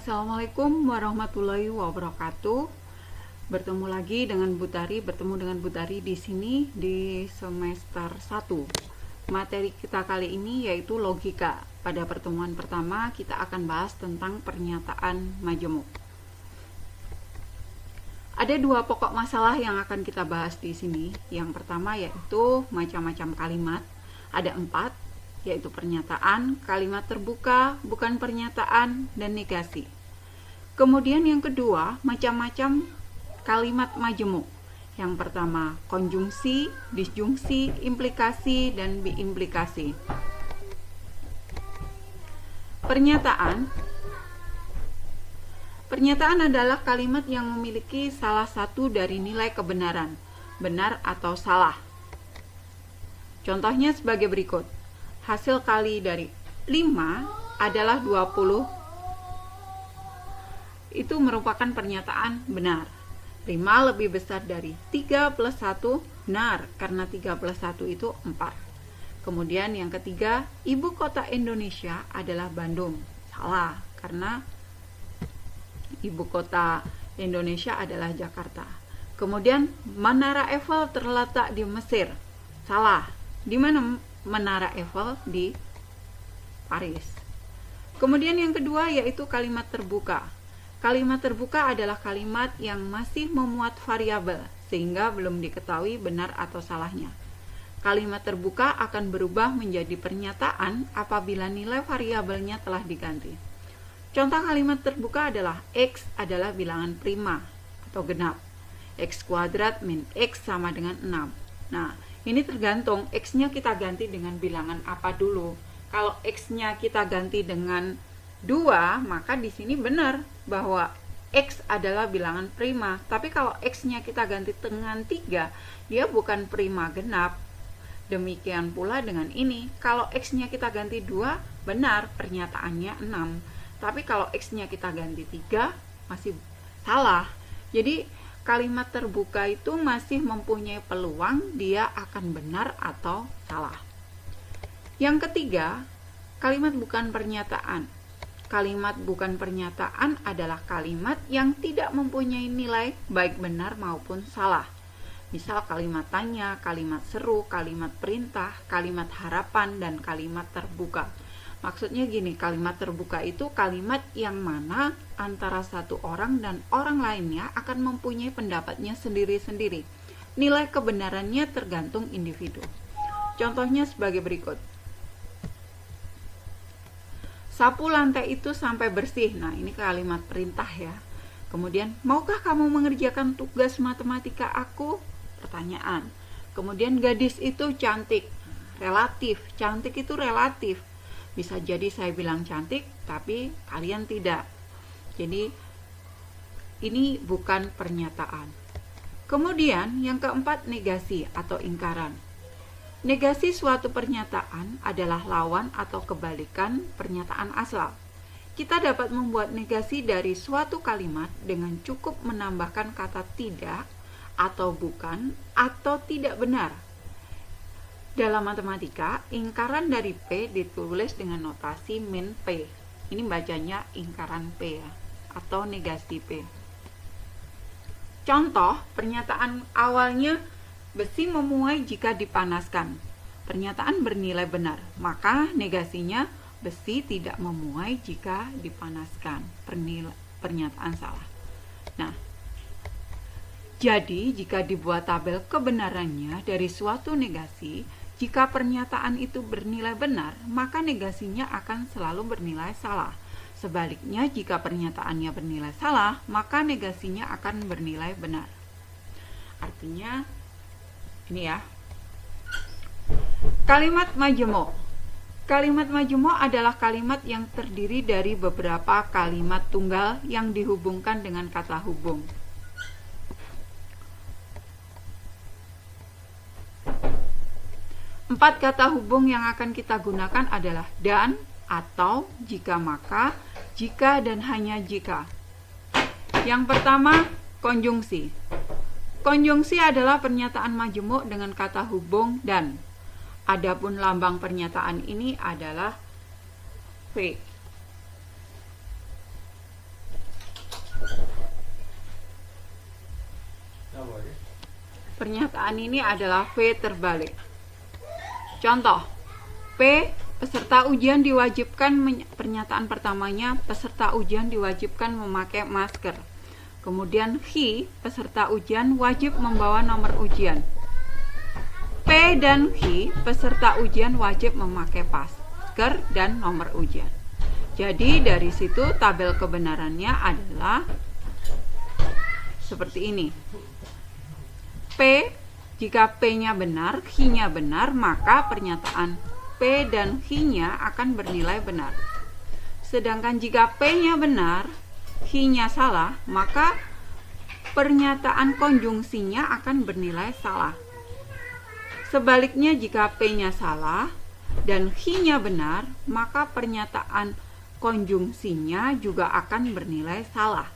Assalamualaikum warahmatullahi wabarakatuh. Bertemu lagi dengan Bu Tari di sini di semester 1. Materi kita kali ini yaitu logika. Pada pertemuan pertama kita akan bahas tentang pernyataan majemuk. Ada dua pokok masalah yang akan kita bahas di sini. Yang pertama yaitu macam-macam kalimat. Ada 4, yaitu pernyataan, kalimat terbuka, bukan pernyataan, dan negasi. Kemudian yang kedua, macam-macam kalimat majemuk. Yang pertama, konjungsi, disjungsi, implikasi, dan biimplikasi. Pernyataan adalah kalimat yang memiliki salah satu dari nilai kebenaran, benar atau salah. Contohnya sebagai berikut. Hasil kali dari 5 adalah 20. Itu merupakan pernyataan benar. 5 lebih besar dari 3 plus 1, benar, karena 3 plus 1 itu 4. Kemudian yang ketiga, ibu kota Indonesia adalah Bandung. Salah, karena ibu kota Indonesia adalah Jakarta. Kemudian Menara Eiffel terletak di Mesir. Salah. Di mana Menara Eiffel? Di Paris. Kemudian yang kedua yaitu kalimat terbuka. Kalimat terbuka adalah kalimat yang masih memuat variabel sehingga belum diketahui benar atau salahnya. Kalimat terbuka akan berubah menjadi pernyataan apabila nilai variabelnya telah diganti. Contoh kalimat terbuka adalah X adalah bilangan prima atau genap. X kuadrat min X sama dengan 6. Nah, ini tergantung X-nya kita ganti dengan bilangan apa dulu. Kalau X-nya kita ganti dengan 2, maka di sini benar bahwa X adalah bilangan prima. Tapi kalau X-nya kita ganti dengan 3, dia bukan prima genap. Demikian pula dengan ini. Kalau X-nya kita ganti 2, benar pernyataannya 6. Tapi kalau X-nya kita ganti 3, masih salah. Jadi kalimat terbuka itu masih mempunyai peluang dia akan benar atau salah. Yang ketiga, kalimat bukan pernyataan. Kalimat bukan pernyataan adalah kalimat yang tidak mempunyai nilai baik benar maupun salah. Misal kalimat tanya, kalimat seru, kalimat perintah, kalimat harapan, dan kalimat terbuka. Maksudnya gini, kalimat terbuka itu kalimat yang mana antara satu orang dan orang lainnya akan mempunyai pendapatnya sendiri-sendiri. Nilai kebenarannya tergantung individu. Contohnya sebagai berikut. Sapu lantai itu sampai bersih. Nah, ini kalimat perintah ya. Kemudian, maukah kamu mengerjakan tugas matematika aku? Pertanyaan. Kemudian, gadis itu cantik. Relatif. Cantik itu relatif. Bisa jadi saya bilang cantik, tapi kalian tidak. Jadi, ini bukan pernyataan. Kemudian, yang keempat, negasi atau ingkaran. Negasi suatu pernyataan adalah lawan atau kebalikan pernyataan asal. Kita dapat membuat negasi dari suatu kalimat dengan cukup menambahkan kata tidak, atau bukan, atau tidak benar. Dalam matematika, ingkaran dari P ditulis dengan notasi min P. Ini bacanya ingkaran P ya, atau negasi P. Contoh, pernyataan awalnya besi memuai jika dipanaskan. Pernyataan bernilai benar, maka negasinya besi tidak memuai jika dipanaskan. Pernyataan salah. Nah, jadi jika dibuat tabel kebenarannya dari suatu negasi, jika pernyataan itu bernilai benar, maka negasinya akan selalu bernilai salah. Sebaliknya, jika pernyataannya bernilai salah, maka negasinya akan bernilai benar. Artinya, ini ya. Kalimat majemuk. Kalimat majemuk adalah kalimat yang terdiri dari beberapa kalimat tunggal yang dihubungkan dengan kata hubung. Empat kata hubung yang akan kita gunakan adalah dan, atau, jika maka, jika dan hanya jika. Yang pertama, konjungsi. Konjungsi adalah pernyataan majemuk dengan kata hubung dan. Adapun lambang pernyataan ini adalah V. pernyataan ini adalah V terbalik. Contoh, P, peserta ujian diwajibkan, pernyataan pertamanya peserta ujian diwajibkan memakai masker. Kemudian H, peserta ujian wajib membawa nomor ujian. P dan H, peserta ujian wajib memakai masker dan nomor ujian. Jadi dari situ tabel kebenarannya adalah seperti ini. P, jika P-nya benar, H-nya benar, maka pernyataan P dan H-nya akan bernilai benar. Sedangkan jika P-nya benar, H-nya salah, maka pernyataan konjungsinya akan bernilai salah. Sebaliknya jika P-nya salah dan H-nya benar, maka pernyataan konjungsinya juga akan bernilai salah.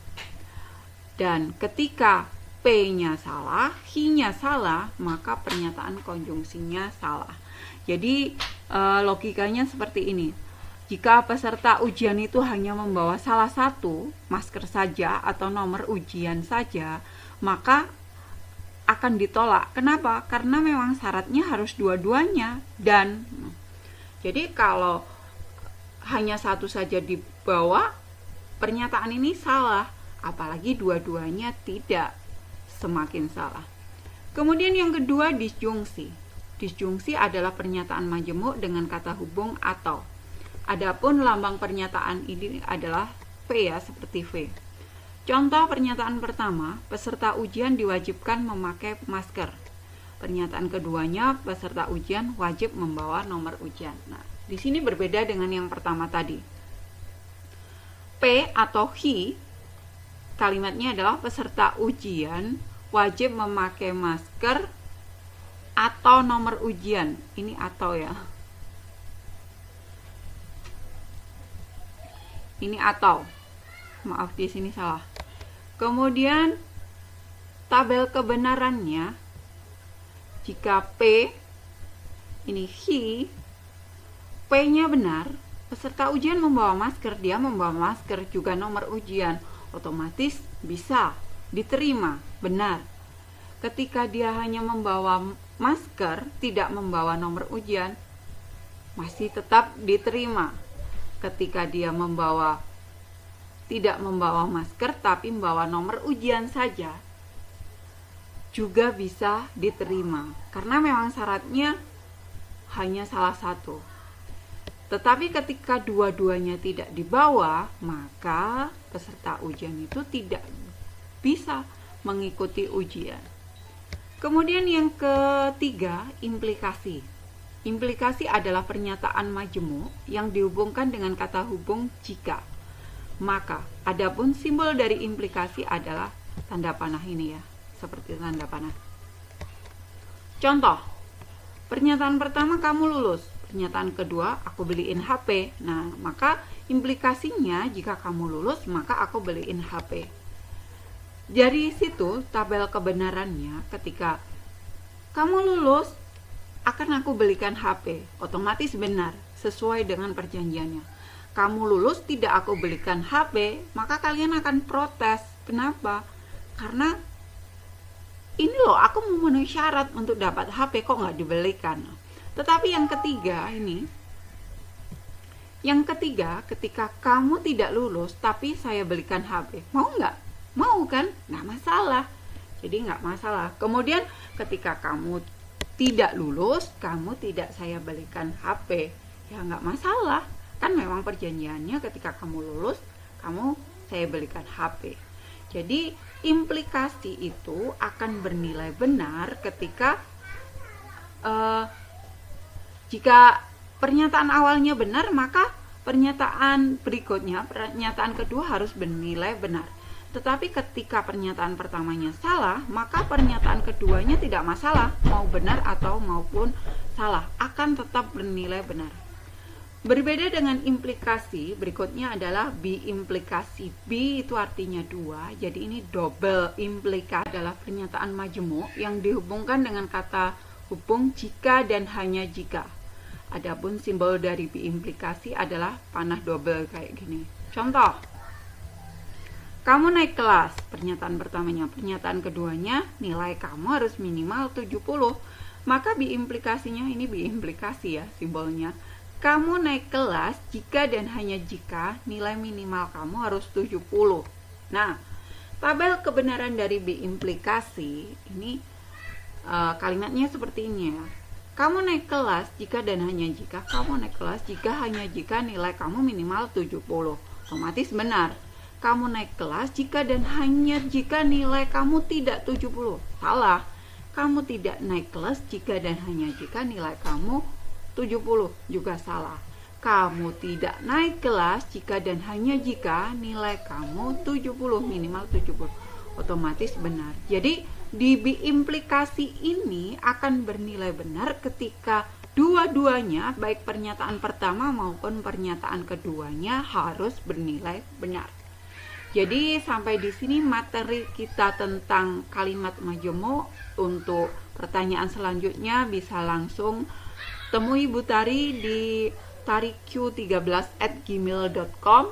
Dan ketika P-nya salah, H-nya salah, maka pernyataan konjungsinya salah. Jadi logikanya seperti ini. Jika peserta ujian itu hanya membawa salah satu, masker saja atau nomor ujian saja, maka akan ditolak. Kenapa? Karena memang syaratnya harus dua-duanya. Dan jadi kalau hanya satu saja dibawa, pernyataan ini salah. Apalagi dua-duanya tidak, semakin salah. Kemudian yang kedua, disjungsi. Disjungsi adalah pernyataan majemuk dengan kata hubung atau. Adapun lambang pernyataan ini adalah V ya, seperti V. Contoh pernyataan pertama, peserta ujian diwajibkan memakai masker. Pernyataan keduanya, peserta ujian wajib membawa nomor ujian. Nah, di sini berbeda dengan yang pertama tadi. P atau H, kalimatnya adalah peserta ujian wajib memakai masker atau nomor ujian. Ini atau ya. Ini atau. Maaf, di sini salah. Kemudian tabel kebenarannya, jika P ini H, P-nya benar, peserta ujian membawa masker, dia membawa masker juga nomor ujian, otomatis bisa diterima, benar. Ketika dia hanya membawa masker, tidak membawa nomor ujian, masih tetap diterima. Ketika dia tidak membawa masker tapi membawa nomor ujian saja, juga bisa diterima karena memang syaratnya hanya salah satu. Tetapi ketika dua-duanya tidak dibawa, maka peserta ujian itu tidak bisa mengikuti ujian. Kemudian yang ketiga, implikasi. Implikasi adalah pernyataan majemuk yang dihubungkan dengan kata hubung jika. Maka, adapun simbol dari implikasi adalah tanda panah ini ya, seperti tanda panah. Contoh, pernyataan pertama kamu lulus, pernyataan kedua aku beliin HP. Nah, maka implikasinya jika kamu lulus, maka aku beliin HP. Dari situ tabel kebenarannya, ketika kamu lulus akan aku belikan HP, otomatis benar sesuai dengan perjanjiannya. Kamu lulus tidak aku belikan HP, maka kalian akan protes. Kenapa? Karena ini loh, aku memenuhi syarat untuk dapat HP kok nggak dibelikan. Tetapi yang ketiga ini, ketika kamu tidak lulus tapi saya belikan HP, mau nggak? Mau kan? Nggak masalah. Jadi nggak masalah. Kemudian ketika kamu tidak lulus, kamu tidak saya belikan HP, ya nggak masalah. Kan memang perjanjiannya ketika kamu lulus, kamu saya belikan HP. Jadi implikasi itu akan bernilai benar ketika jika pernyataan awalnya benar, maka pernyataan berikutnya, pernyataan kedua harus bernilai benar. Tetapi ketika pernyataan pertamanya salah, maka pernyataan keduanya tidak masalah, mau benar atau maupun salah, akan tetap bernilai benar. Berbeda dengan implikasi, berikutnya adalah bi-implikasi. Bi itu artinya dua, jadi ini double implikasi adalah pernyataan majemuk yang dihubungkan dengan kata hubung jika dan hanya jika. Adapun simbol dari bi-implikasi adalah panah double kayak gini. Contoh, Kamu naik kelas, pernyataan pertamanya. Pernyataan keduanya, nilai kamu harus minimal 70. Maka biimplikasinya, ini biimplikasi ya simbolnya. Kamu naik kelas jika dan hanya jika nilai minimal kamu harus 70. Nah, tabel kebenaran dari biimplikasi ini kalimatnya seperti ini ya. Kamu naik kelas jika dan hanya jika, kamu naik kelas jika hanya jika nilai kamu minimal 70. Otomatis benar. Kamu naik kelas jika dan hanya jika nilai kamu tidak 70. Salah. Kamu tidak naik kelas jika dan hanya jika nilai kamu 70. Juga salah. Kamu tidak naik kelas jika dan hanya jika nilai kamu 70, minimal 70. Otomatis benar. Jadi di biimplikasi ini akan bernilai benar ketika dua-duanya, baik pernyataan pertama maupun pernyataan keduanya harus bernilai benar. Jadi sampai di sini materi kita tentang kalimat majemuk. Untuk pertanyaan selanjutnya bisa langsung temui Bu Tari di tariq13@gmail.com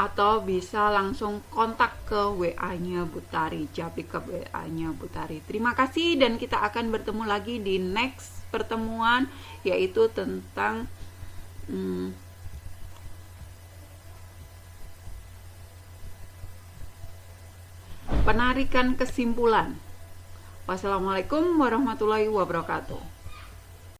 atau bisa langsung kontak ke WA-nya Bu Tari, japri ke WA-nya Bu Tari. Terima kasih dan kita akan bertemu lagi di next pertemuan, yaitu tentang penarikan kesimpulan. Wassalamualaikum warahmatullahi wabarakatuh.